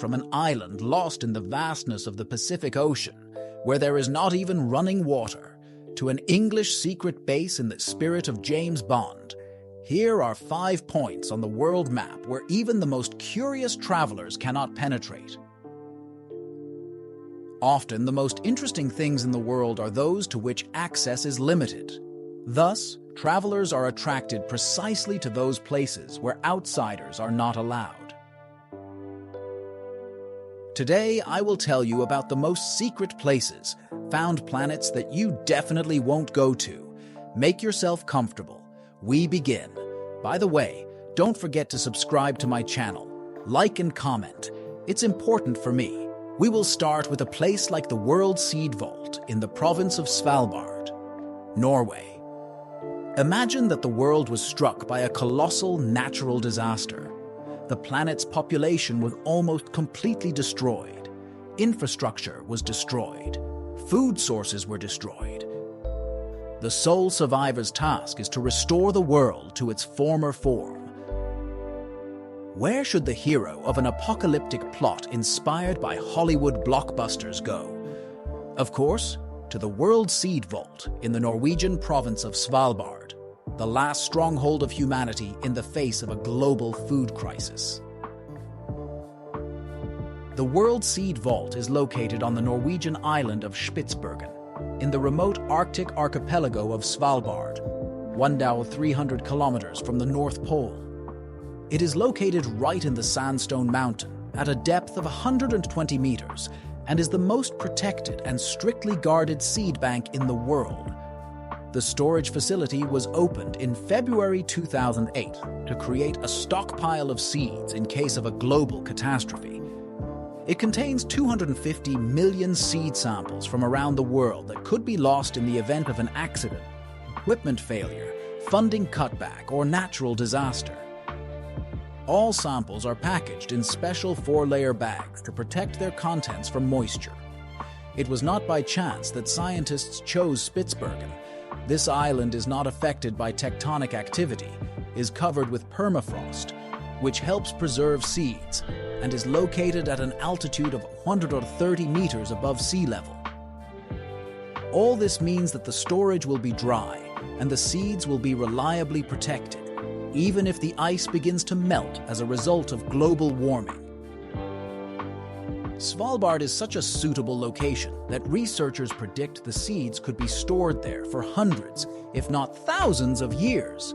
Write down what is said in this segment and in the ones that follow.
from an island lost in the vastness of the Pacific Ocean, where there is not even running water, to an English secret base in the spirit of James Bond. Here are 5 points on the world map where even the most curious travelers cannot penetrate. Often, the most interesting things in the world are those to which access is limited. Thus, travelers are attracted precisely to those places where outsiders are not allowed. Today, I will tell you about the most secret places, found planets that you definitely won't go to. Make yourself comfortable. We begin. By the way, don't forget to subscribe to my channel, like and comment. It's important for me. We will start with a place like the World Seed Vault in the province of Svalbard, Norway. Imagine that the world was struck by a colossal natural disaster. The planet's population was almost completely destroyed. Infrastructure was destroyed. Food sources were destroyed. The sole survivor's task is to restore the world to its former form. Where should the hero of an apocalyptic plot inspired by Hollywood blockbusters go? Of course, to the World Seed Vault in the Norwegian province of Svalbard, the last stronghold of humanity in the face of a global food crisis. The World Seed Vault is located on the Norwegian island of Spitsbergen, in the remote Arctic archipelago of Svalbard, 1,300 kilometers from the North Pole. It is located right in the Sandstone Mountain at a depth of 120 meters and is the most protected and strictly guarded seed bank in the world. The storage facility was opened in February 2008 to create a stockpile of seeds in case of a global catastrophe. It contains 250 million seed samples from around the world that could be lost in the event of an accident, equipment failure, funding cutback, or natural disaster. All samples are packaged in special 4-layer bags to protect their contents from moisture. It was not by chance that scientists chose Spitsbergen. This island is not affected by tectonic activity, is covered with permafrost, which helps preserve seeds, and is located at an altitude of 130 meters above sea level. All this means that the storage will be dry and the seeds will be reliably protected, even if the ice begins to melt as a result of global warming. Svalbard is such a suitable location that researchers predict the seeds could be stored there for hundreds, if not thousands of years.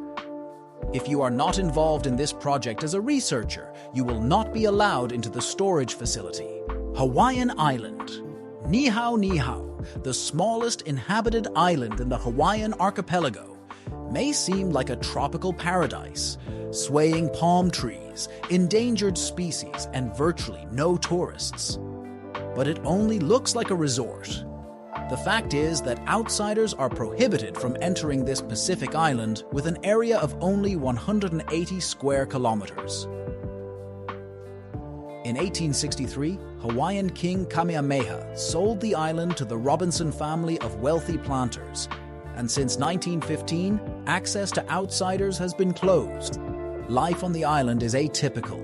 If you are not involved in this project as a researcher, you will not be allowed into the storage facility. Hawaiian Island. Niihau, the smallest inhabited island in the Hawaiian archipelago, may seem like a tropical paradise, swaying palm trees, endangered species, and virtually no tourists. But it only looks like a resort. The fact is that outsiders are prohibited from entering this Pacific island with an area of only 180 square kilometers. In 1863, Hawaiian King Kamehameha sold the island to the Robinson family of wealthy planters, and since 1915, access to outsiders has been closed. Life on the island is atypical.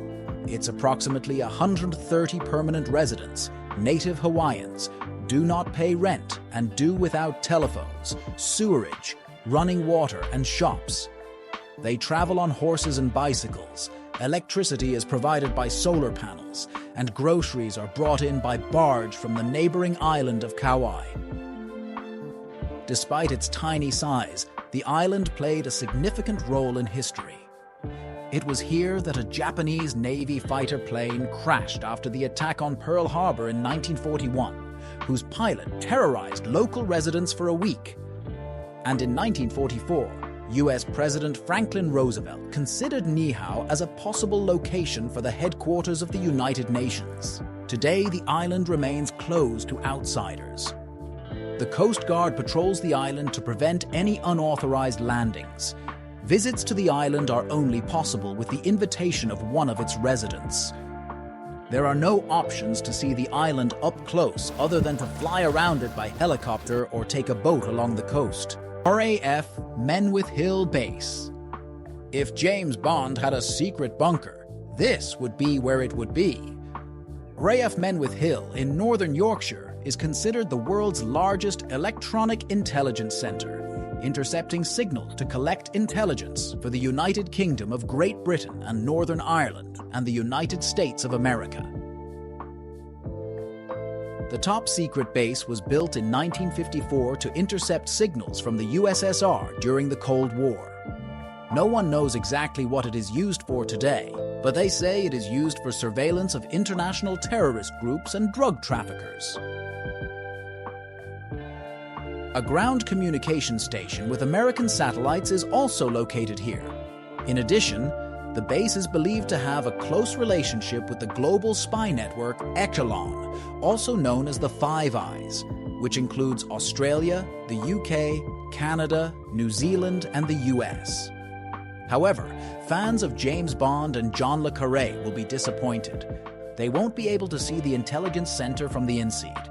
It's approximately 130 permanent residents, native Hawaiians, do not pay rent and do without telephones, sewerage, running water, and shops. They travel on horses and bicycles. Electricity is provided by solar panels, and groceries are brought in by barge from the neighboring island of Kauai. Despite its tiny size, the island played a significant role in history. It was here that a Japanese Navy fighter plane crashed after the attack on Pearl Harbor in 1941, whose pilot terrorized local residents for a week. And in 1944, U.S. President Franklin Roosevelt considered Niihau as a possible location for the headquarters of the United Nations. Today, the island remains closed to outsiders. The Coast Guard patrols the island to prevent any unauthorized landings. Visits to the island are only possible with the invitation of one of its residents. There are no options to see the island up close other than to fly around it by helicopter or take a boat along the coast. RAF Menwith Hill Base. If James Bond had a secret bunker, this would be where it would be. RAF Menwith Hill in northern Yorkshire is considered the world's largest electronic intelligence centre, intercepting signals to collect intelligence for the United Kingdom of Great Britain and Northern Ireland and the United States of America. The top-secret base was built in 1954 to intercept signals from the USSR during the Cold War. No one knows exactly what it is used for today, but they say it is used for surveillance of international terrorist groups and drug traffickers. A ground communication station with American satellites is also located here. In addition, the base is believed to have a close relationship with the global spy network Echelon, also known as the Five Eyes, which includes Australia, the UK, Canada, New Zealand, and the US. However, fans of James Bond and John le Carré will be disappointed. They won't be able to see the intelligence center from the inside.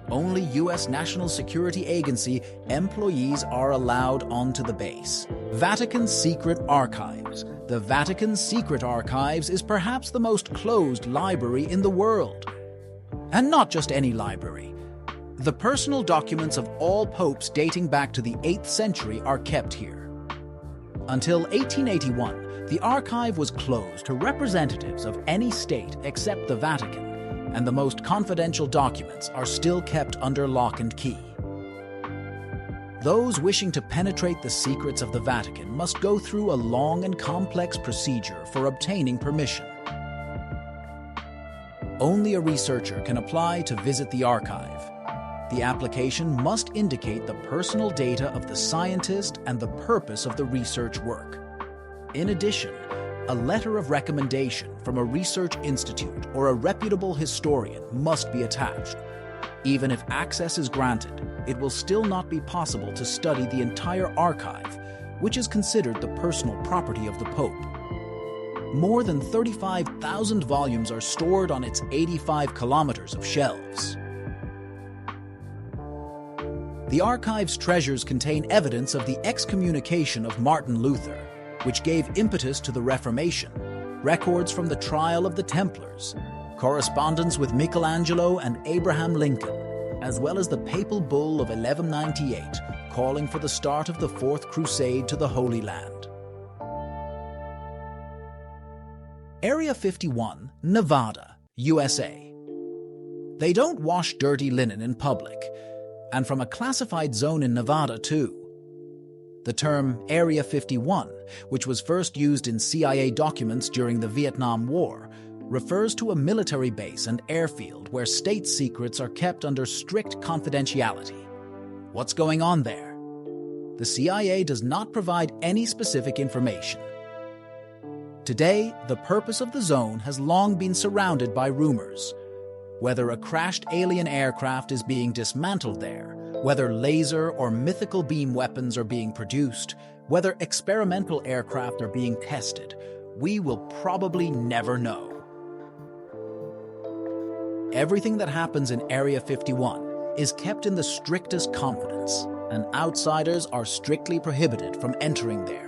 Only US National Security Agency employees are allowed onto the base. Vatican Secret Archives. The Vatican Secret Archives is perhaps the most closed library in the world. And not just any library. The personal documents of all popes dating back to the 8th century are kept here. Until 1881, the archive was closed to representatives of any state except the Vatican, and the most confidential documents are still kept under lock and key. Those wishing to penetrate the secrets of the Vatican must go through a long and complex procedure for obtaining permission. Only a researcher can apply to visit the archive. The application must indicate the personal data of the scientist and the purpose of the research work. In addition, a letter of recommendation from a research institute or a reputable historian must be attached. Even if access is granted, it will still not be possible to study the entire archive, which is considered the personal property of the Pope. More than 35,000 volumes are stored on its 85 kilometers of shelves. The archive's treasures contain evidence of the excommunication of Martin Luther, which gave impetus to the Reformation, records from the trial of the Templars, correspondence with Michelangelo and Abraham Lincoln, as well as the papal bull of 1198, calling for the start of the Fourth Crusade to the Holy Land. Area 51, Nevada, USA. They don't wash dirty linen in public, and from a classified zone in Nevada too. The term Area 51, which was first used in CIA documents during the Vietnam War, refers to a military base and airfield where state secrets are kept under strict confidentiality. What's going on there? The CIA does not provide any specific information. Today, the purpose of the zone has long been surrounded by rumors. Whether a crashed alien aircraft is being dismantled there, whether laser or mythical beam weapons are being produced, whether experimental aircraft are being tested, we will probably never know. Everything that happens in Area 51 is kept in the strictest confidence, and outsiders are strictly prohibited from entering there.